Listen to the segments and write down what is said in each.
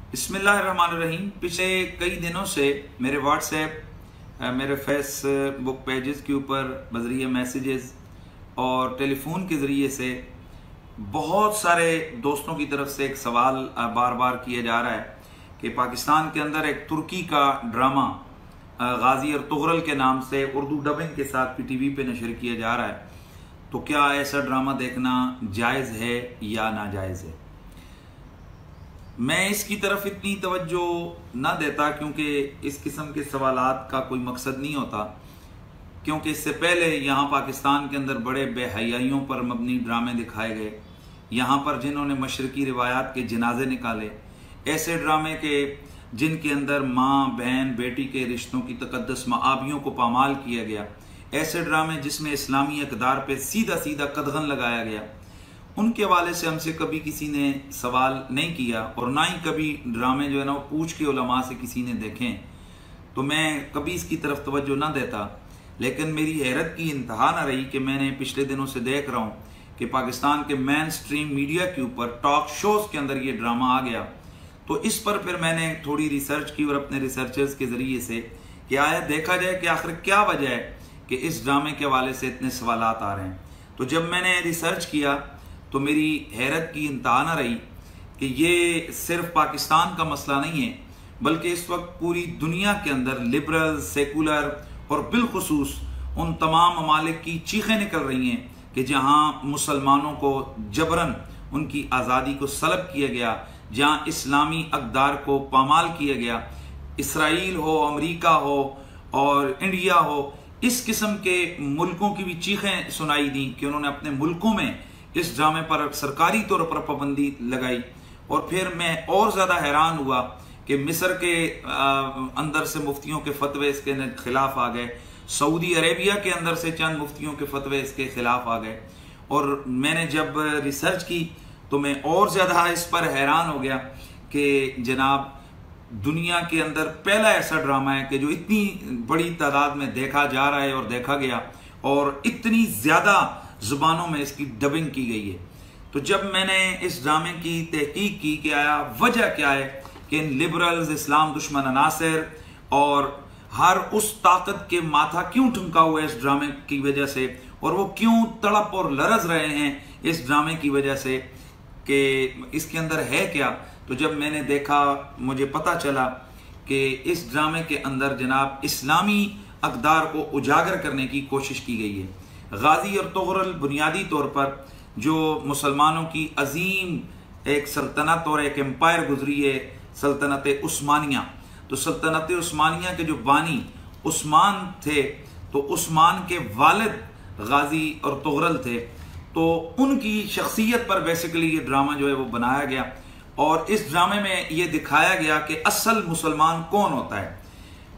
बिस्मिल्लाहिर्रहमानिर्रहीम। पिछले कई दिनों से मेरे व्हाट्सएप, मेरे फेसबुक पेजेस के ऊपर बजरिए मैसेजेस और टेलीफोन के ज़रिए से बहुत सारे दोस्तों की तरफ से एक सवाल बार बार किया जा रहा है कि पाकिस्तान के अंदर एक तुर्की का ड्रामा गाजी और तुगरल के नाम से उर्दू डबिंग के साथ पीटीवी पे नशर किया जा रहा है, तो क्या ऐसा ड्रामा देखना जायज़ है या नाजायज़ है। मैं इसकी तरफ इतनी तवज्जो ना देता क्योंकि इस किस्म के सवालात का कोई मकसद नहीं होता, क्योंकि इससे पहले यहाँ पाकिस्तान के अंदर बड़े बेहयाइयों पर मबनी ड्रामे दिखाए गए। यहाँ पर जिन्होंने मशरकी रिवायात के जनाजे निकाले, ऐसे ड्रामे के जिनके अंदर माँ बहन बेटी के रिश्तों की तकद्दस मआबियों को पामाल किया गया, ऐसे ड्रामे जिसमें इस्लामी अक़दार पे सीधा सीधा कदगन लगाया गया, उनके हवाले से हमसे कभी किसी ने सवाल नहीं किया और ना ही कभी ड्रामे जो है ना वो पूछ के उलमा से किसी ने देखें, तो मैं कभी इसकी तरफ तवज्जो ना देता। लेकिन मेरी हैरत की इंतहा ना रही कि मैंने पिछले दिनों से देख रहा हूँ कि पाकिस्तान के मेन स्ट्रीम मीडिया के ऊपर टॉक शोज़ के अंदर ये ड्रामा आ गया। तो इस पर फिर मैंने थोड़ी रिसर्च की और अपने रिसर्चर्स के ज़रिए से कि आया देखा जाए कि आखिर क्या वजह है कि इस ड्रामे के हवाले से इतने सवालात आ रहे हैं। तो जब मैंने रिसर्च किया तो मेरी हैरत की इंतहा न रही कि ये सिर्फ पाकिस्तान का मसला नहीं है, बल्कि इस वक्त पूरी दुनिया के अंदर लिबरल, सेकुलर और बिलखुसूस उन तमाम ममालिक की चीखें निकल रही हैं कि जहाँ मुसलमानों को जबरन उनकी आज़ादी को सलब किया गया, जहाँ इस्लामी अक़दार को पामाल किया गया। इसराइल हो, अमेरिका हो और इंडिया हो, इस किस्म के मुल्कों की भी चीखें सुनाई दी कि उन्होंने अपने मुल्कों में इस ड्रामे पर सरकारी तौर पर पाबंदी लगाई। और फिर मैं और ज़्यादा हैरान हुआ कि मिस्र के अंदर से मुफ्तियों के फतवे इसके खिलाफ आ गए, सऊदी अरेबिया के अंदर से चंद मुफ्तियों के फतवे इसके खिलाफ आ गए। और मैंने जब रिसर्च की तो मैं और ज़्यादा इस पर हैरान हो गया कि जनाब दुनिया के अंदर पहला ऐसा ड्रामा है कि जो इतनी बड़ी तादाद में देखा जा रहा है और देखा गया और इतनी ज़्यादा ज़ुबानों में इसकी डबिंग की गई है। तो जब मैंने इस ड्रामे की तहकीक की कि आया वजह क्या है कि इन लिबरल्स, इस्लाम दुश्मन अनासर और हर उस ताकत के माथा क्यों ठुमका हुआ है इस ड्रामे की वजह से, और वो क्यों तड़प और लरज रहे हैं इस ड्रामे की वजह से कि इसके अंदर है क्या। तो जब मैंने देखा मुझे पता चला कि इस ड्रामे के अंदर जनाब इस्लामी अक़दार को उजागर करने की कोशिश की गई है। गाजी और तुगरल बुनियादी तौर पर जो मुसलमानों की अजीम एक सल्तनत और एक एम्पायर गुजरी है, सल्तनत उस्मानिया। तो सल्तनत उस्मानिया के जो बानी उस्मान थे, तो उस्मान के वालिद गाजी और तुगरल थे, तो उनकी शख्सियत पर बेसिकली ये ड्रामा जो है वो बनाया गया। और इस ड्रामे में ये दिखाया गया कि असल मुसलमान कौन होता है।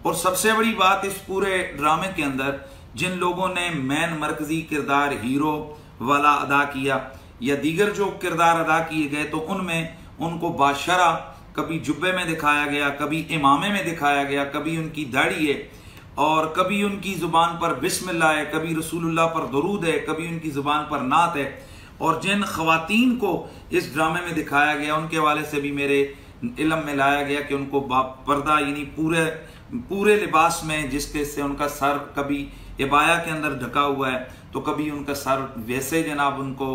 और सबसे बड़ी बात, इस पूरे ड्रामे के अंदर जिन लोगों ने मैन मरकजी किरदार हीरो वाला अदा किया या दीगर जो किरदार अदा किए गए, तो उनमें उनको बादशाह कभी जुब्बे में दिखाया गया, कभी इमामे में दिखाया गया, कभी उनकी दाढ़ी है और कभी उनकी ज़ुबान पर बिस्मिल्लाह है, कभी रसूलुल्लाह पर दरूद है, कभी उनकी ज़ुबान पर नात है। और जिन ख़वातीन को इस ड्रामे में दिखाया गया उनके हवाले से भी मेरे इल्म में लाया गया कि उनको पर्दा यानी पूरे लिबास में, जिसके से उनका सर कभी इबाया के अंदर ढका हुआ है तो कभी उनका सर वैसे जनाब उनको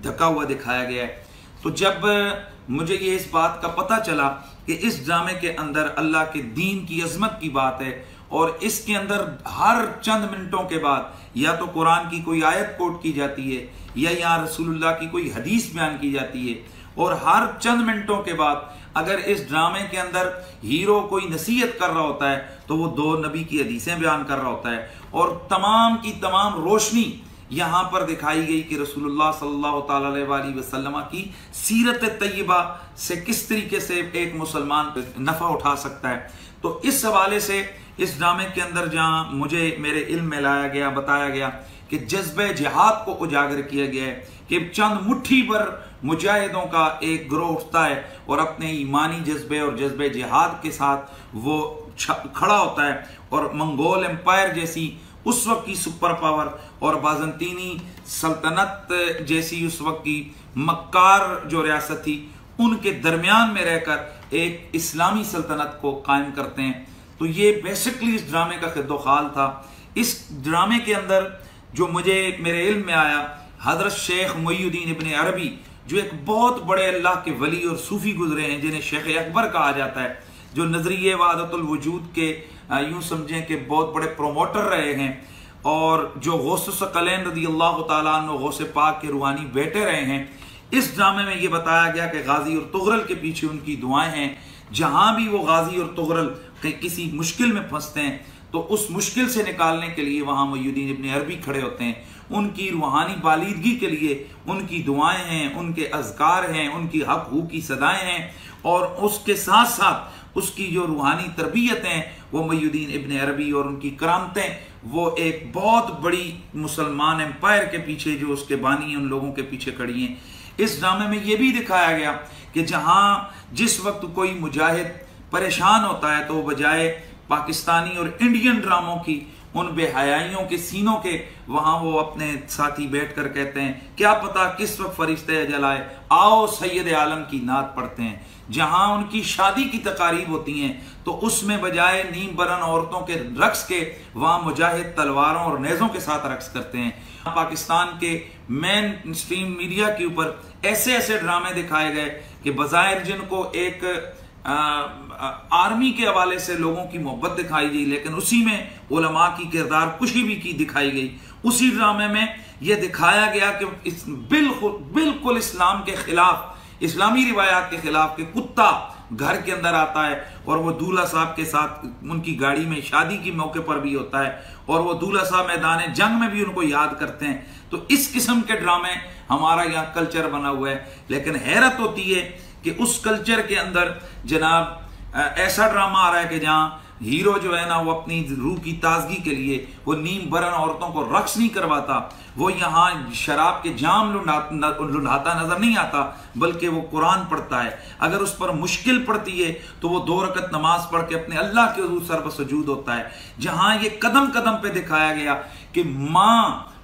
ढका हुआ दिखाया गया है। तो जब मुझे ये इस बात का पता चला कि इस ड्रामे के अंदर अल्लाह के दीन की अजमत की बात है और इसके अंदर हर चंद मिनटों के बाद या तो कुरान की कोई आयत कोट की जाती है या यहाँ रसूलुल्लाह की कोई हदीस बयान की जाती है, और हर चंद मिनटों के बाद अगर इस ड्रामे के अंदर हीरो कोई नसीहत कर रहा होता है तो वो दो नबी की हदीसें बयान कर रहा होता है। और तमाम की तमाम रोशनी यहाँ पर दिखाई गई कि रसूलुल्लाह सल्लल्लाहु अलैहि वसल्लम की सीरत तय्यबा से किस तरीके से एक मुसलमान नफ़ा उठा सकता है। तो इस हवाले से इस ड्रामे के अंदर जहाँ मुझे मेरे इल्म में लाया गया, बताया गया कि जज्बे जिहाद को उजागर किया गया है कि चंद मुट्ठी पर मुजाहिदों का एक ग्रोह उठता है और अपने ईमानी जज्बे और जज्बे जिहाद के साथ वो खड़ा होता है और मंगोल एम्पायर जैसी उस वक्त की सुपर पावर और बाज़ंतीनी सल्तनत जैसी उस वक्त की मक्कार जो रियासत थी उनके दरमियान में रहकर एक इस्लामी सल्तनत को कायम करते हैं। तो ये बेसिकली इस ड्रामे का खिद्दोखाल था। इस ड्रामे के अंदर जो मुझे मेरे इल्म में आया, हजरत शेख मुईयुद्दीन इब्न अरबी जो एक बहुत बड़े अल्लाह के वली और सूफी गुजरे हैं, जिन्हें शेख अकबर कहा जाता है, जो नजरिए वहदतुल वजूद के यूं समझें कि बहुत बड़े प्रोमोटर रहे हैं, और जो गौस सकलैन रज़ी अल्लाह तआला अन्हु गौस पाक के रूहानी बेटे रहे हैं। इस ड्रामे में ये बताया गया कि गाजी और तुगरल के पीछे उनकी दुआएं हैं। जहां भी वो गाजी और तुगरल किसी मुश्किल में फंसते हैं तो उस मुश्किल से निकालने के लिए वहां मुईयुद्दीन इब्न अरबी खड़े होते हैं। उनकी रूहानी बालिदगी के लिए उनकी दुआएं हैं, उनके अज़कार हैं, उनकी हक हू की सदाएं हैं, और उसके साथ साथ उसकी जो रूहानी तरबियत हैं वो मुईयुद्दीन इब्न अरबी और उनकी करामतें, वो एक बहुत बड़ी मुसलमान एम्पायर के पीछे जो उसके बानी हैं उन लोगों के पीछे खड़ी हैं। इस ड्रामे में ये भी दिखाया गया कि जहां जिस वक्त कोई मुजाहिद परेशान होता है तो बजाय पाकिस्तानी और इंडियन ड्रामों की उन बेहयाइयों के सीनों के, वहां वो अपने साथी बैठकर कहते हैं क्या पता किस वक्त फरिश्ते अजल आए, आओ सैयद आलम की नात पढ़ते हैं। जहां उनकी शादी की तकारीब होती हैं तो उसमें बजाय नीम बरन औरतों के रक्स के वहां मुजाहिद तलवारों और नेज़ों के साथ रक्स करते हैं। पाकिस्तान के मेन स्ट्रीम मीडिया के ऊपर ऐसे ऐसे ड्रामे दिखाए गए कि बज़ाहिर जिनको एक आर्मी के हवाले से लोगों की मोहब्बत दिखाई गई, लेकिन उसी में उलमा की किरदार कुशी भी की दिखाई गई। उसी ड्रामे में यह दिखाया गया कि बिल्कुल इस्लाम के खिलाफ, इस्लामी रिवायात के खिलाफ कि कुत्ता घर के अंदर आता है और वो दूल्हा साहब के साथ उनकी गाड़ी में शादी के मौके पर भी होता है, और वो दूल्हा साहब मैदान जंग में भी उनको याद करते हैं। तो इस किस्म के ड्रामे हमारा यहाँ कल्चर बना हुआ है। लेकिन हैरत होती है कि उस कल्चर के अंदर जनाब ऐसा ड्रामा आ रहा है कि जहाँ हीरो जो है ना वो अपनी रूह की ताजगी के लिए वो नीम बरन औरतों को रक्स नहीं करवाता, वो यहाँ शराब के जाम लुढ़ाता नजर नहीं आता, बल्कि वो कुरान पढ़ता है। अगर उस पर मुश्किल पड़ती है तो वो 2 रकत नमाज पढ़ के अपने अल्लाह के हुजूर सर पर सुजूद होता है। जहां ये कदम कदम पे दिखाया गया कि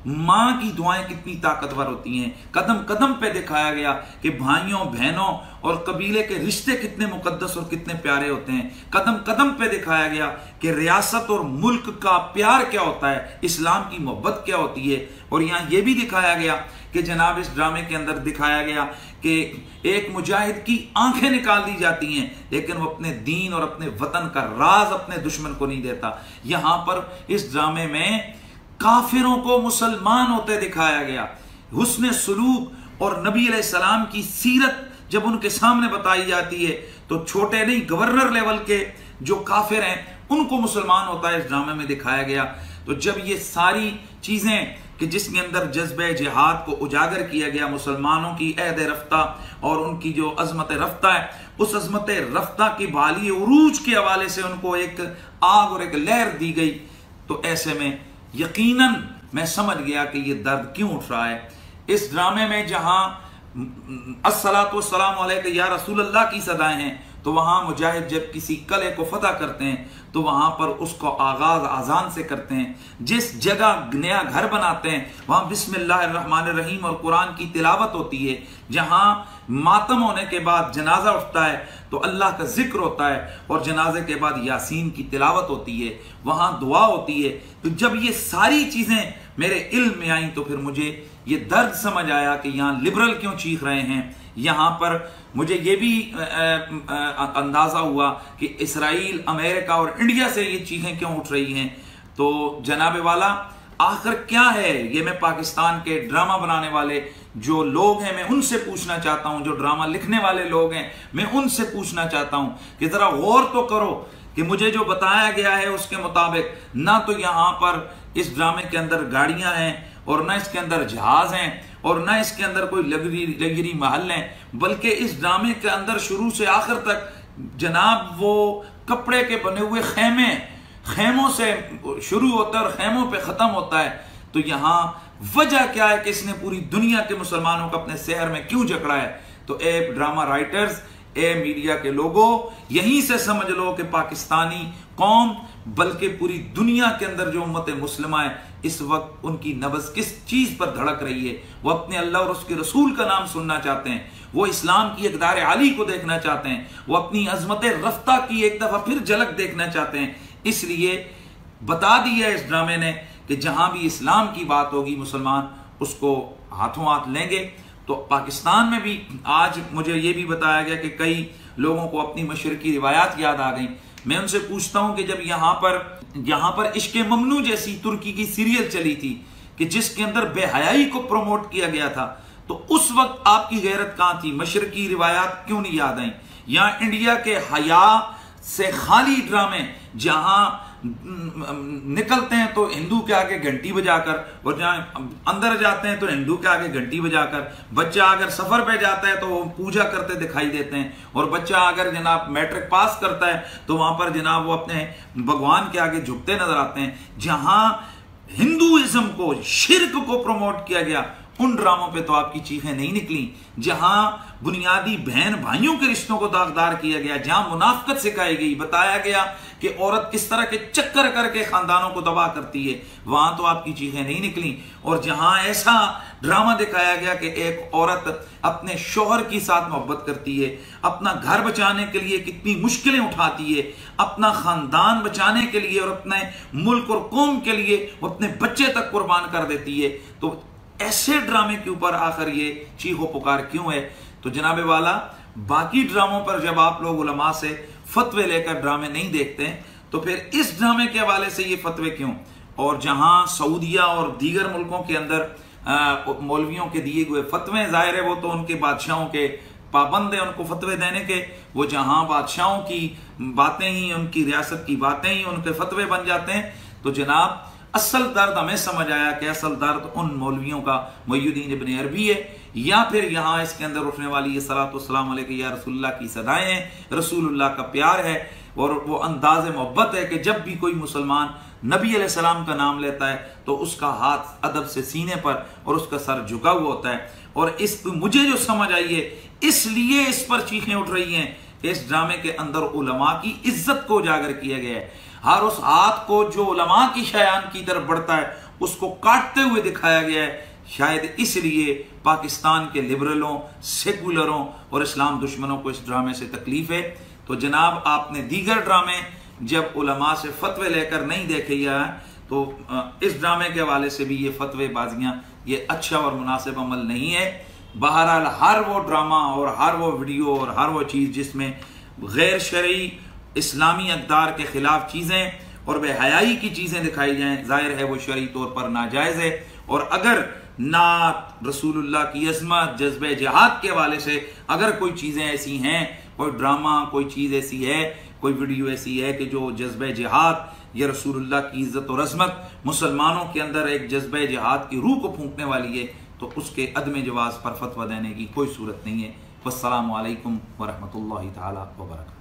माँ की दुआएं कितनी ताकतवर होती हैं, कदम कदम पे दिखाया गया कि भाइयों बहनों और कबीले के रिश्ते कितने मुकद्दस और कितने प्यारे होते हैं, कदम कदम पे दिखाया गया कि रियासत और मुल्क का प्यार क्या होता है, इस्लाम की मोहब्बत क्या होती है। और यहाँ ये भी दिखाया गया कि जनाब इस ड्रामे के अंदर दिखाया गया कि एक मुजाहिद की आंखें निकाल दी जाती हैं, लेकिन वो अपने दीन और अपने वतन का राज अपने दुश्मन को नहीं देता। यहाँ पर इस ड्रामे में काफिरों को मुसलमान होते दिखाया गया। हुस्न सुलूक और नबी अलैहिस्सलाम की सीरत जब उनके सामने बताई जाती है तो छोटे नहीं, गवर्नर लेवल के जो काफिर हैं उनको मुसलमान होता है इस ड्रामे में दिखाया गया। तो जब ये सारी चीजें कि जिसके अंदर जज्बे जिहाद को उजागर किया गया, मुसलमानों की अहद रफ्ता और उनकी जो अजमत रफ्ता है, उस अजमत रफ्ता की बाली उरूज के हवाले से उनको एक आग और एक लहर दी गई, तो ऐसे में यकीनन मैं समझ गया कि ये दर्द क्यों उठ रहा है। इस ड्रामे में जहां अस्सलातु वस्सलामु अलैका या रसूल अल्लाह की सदाएं हैं, तो वहां मुजाहिद जब किसी कले को फतह करते हैं तो वहां पर उसको आगाज आजान से करते हैं। जिस जगह नया घर बनाते हैं वहां बिस्मिल्लाहिर्रहमानिर्रहीम और कुरान की तिलावत होती है। जहां मातम होने के बाद जनाजा उठता है तो अल्लाह का जिक्र होता है और जनाजे के बाद यासीन की तिलावत होती है, वहां दुआ होती है। तो जब ये सारी चीजें मेरे इल्म में आई तो फिर मुझे ये दर्द समझ आया कि यहाँ लिबरल क्यों चीख रहे हैं। यहाँ पर मुझे ये भी अंदाजा हुआ कि इसराइल, अमेरिका और इंडिया से ये चीखें क्यों उठ रही हैं। तो जनाब वाला आखिर क्या है, ये मैं पाकिस्तान के ड्रामा बनाने वाले जो लोग हैं मैं उनसे पूछना चाहता हूं, जो ड्रामा लिखने वाले लोग हैं मैं उनसे पूछना चाहता हूं कि जरा गौर तो करो कि मुझे जो बताया गया है उसके मुताबिक ना तो यहाँ पर इस ड्रामे के अंदर गाड़ियां हैं और ना इसके अंदर जहाज हैं और ना इसके अंदर कोई लग्जरी महल हैं, बल्कि इस ड्रामे के अंदर शुरू से आखिर तक जनाब वो कपड़े के बने हुए खेमों से शुरू होता है और खेमों पे खत्म होता है। तो यहाँ वजह क्या है कि इसने पूरी दुनिया के मुसलमानों को अपने शहर में क्यों जकड़ा है। तो ए ड्रामा राइटर्स, ए मीडिया के लोगों, यहीं से समझ लो कि पाकिस्तानी कौम बल्कि पूरी दुनिया के अंदर जो उम्मत मुस्लिमा है इस वक्त उनकी नब्ज़ किस चीज पर धड़क रही है। वो अपने अल्लाह और उसके रसूल का नाम सुनना चाहते हैं, वो इस्लाम की इक़दार आली को देखना चाहते हैं, वो अपनी अजमत रफ्ता की एक दफ़ा फिर झलक देखना चाहते हैं। इसलिए बता दिया इस ड्रामे ने कि जहां भी इस्लाम की बात होगी मुसलमान उसको हाथों हाथ लेंगे। तो पाकिस्तान में भी आज मुझे ये भी बताया गया कि कई लोगों को अपनी मशरकी रिवायात याद आ गई। मैं उनसे पूछता हूं कि जब यहाँ पर इश्क़ ममनू जैसी तुर्की की सीरियल चली थी कि जिसके अंदर बेहयाई को प्रमोट किया गया था, तो उस वक्त आपकी गैरत कहां थी? मशरकी रिवायात क्यों नहीं याद आई? या इंडिया के हया से खाली ड्रामे जहां निकलते हैं तो हिंदू के आगे घंटी बजाकर, और जहां अंदर जाते हैं तो हिंदू के आगे घंटी बजाकर, बच्चा अगर सफर पे जाता है तो वो पूजा करते दिखाई देते हैं, और बच्चा अगर जनाब मैट्रिक पास करता है तो वहां पर जनाब वो अपने भगवान के आगे झुकते नजर आते हैं। जहां हिंदुइज्म को, शिर्क को प्रमोट किया गया, उन ड्रामों पे तो आपकी चीखें नहीं निकली। जहां बुनियादी बहन भाइयों के रिश्तों को दागदार किया गया, जहां मुनाफकत सिखाई गई, बताया गया कि औरत किस तरह के चक्कर करके खानदानों को तबाह करती है, वहां तो आपकी चीखें नहीं निकली। और जहां ऐसा ड्रामा दिखाया गया कि एक औरत अपने शौहर के साथ मोहब्बत करती है, अपना घर बचाने के लिए कितनी मुश्किलें उठाती है, अपना खानदान बचाने के लिए और अपने मुल्क और कौम के लिए वो अपने बच्चे तक कुर्बान कर देती है, तो ऐसे ड्रामे के ऊपर आखिर ये चीखो पुकार क्यों है? तो जनाबे वाला, बाकी ड्रामों पर जब आप लोग उलमा से फतवे लेकर ड्रामे नहीं देखते हैं तो फिर इस ड्रामे के हवाले से ये फतवे क्यों? और जहां सऊदिया और दीगर मुल्कों के अंदर मौलवियों के दिए हुए फतवे, जाहिर है वो तो उनके बादशाहों के पाबंद है उनको फतवे देने के, वो जहां बादशाहों की बातें ही, उनकी रियासत की बातें ही उनके फतवे बन जाते हैं। तो जनाब असल दर्द हमें समझ आया कि असल दर्द उन मौलवियों का मुहय्यिद्दीन इब्न अरबी है, या फिर यहाँ इसके अंदर उठने वाली ये सलातो सलाम अलैका या रसूलुल्लाह की सदाएं हैं, रसूलुल्लाह का प्यार है, और वो अंदाज मोहब्बत है कि जब भी कोई मुसलमान नबी अलैहिस्सलाम का नाम लेता है तो उसका हाथ अदब से सीने पर और उसका सर झुका हुआ होता है। और इस मुझे जो समझ आई है, इसलिए इस पर चीखें उठ रही हैं कि इस ड्रामे के अंदर उलमा की इज्जत को उजागर किया गया है। हर उस हाथ को जो उलमा की शयान की तरफ बढ़ता है उसको काटते हुए दिखाया गया है। शायद इसलिए पाकिस्तान के लिबरलों, सेकुलरों और इस्लाम दुश्मनों को इस ड्रामे से तकलीफ है। तो जनाब आपने दीगर ड्रामे जब उलमा से फतवे लेकर नहीं देखे या तो इस ड्रामे के हवाले से भी ये फतवे बाजियां ये अच्छा और मुनासिब अमल नहीं है। बहरहाल हर वो ड्रामा और हर वो वीडियो और हर वो चीज़ जिसमें गैर शरई इस्लामी अक़दार के खिलाफ चीज़ें और बेहयाई की चीज़ें दिखाई जाएं, जाहिर है वो शरई तौर पर नाजायज़ है। और अगर नात, रसूलुल्लाह की अज़मत, जज्बे जिहाद के हवाले से अगर कोई चीज़ें ऐसी हैं, कोई ड्रामा, कोई चीज़ ऐसी है, कोई वीडियो ऐसी है कि जो जज्बे जिहाद या रसूलुल्लाह की इज़्ज़त और अज़मत, मुसलमानों के अंदर एक जज्बे जिहाद की रूह को फूंकने वाली है, तो उसके अदम जवाज़ पर फतवा देने की कोई सूरत नहीं है। वस्सलामु अलैकुम वरहमतुल्लाहि तआला व बरकातहू।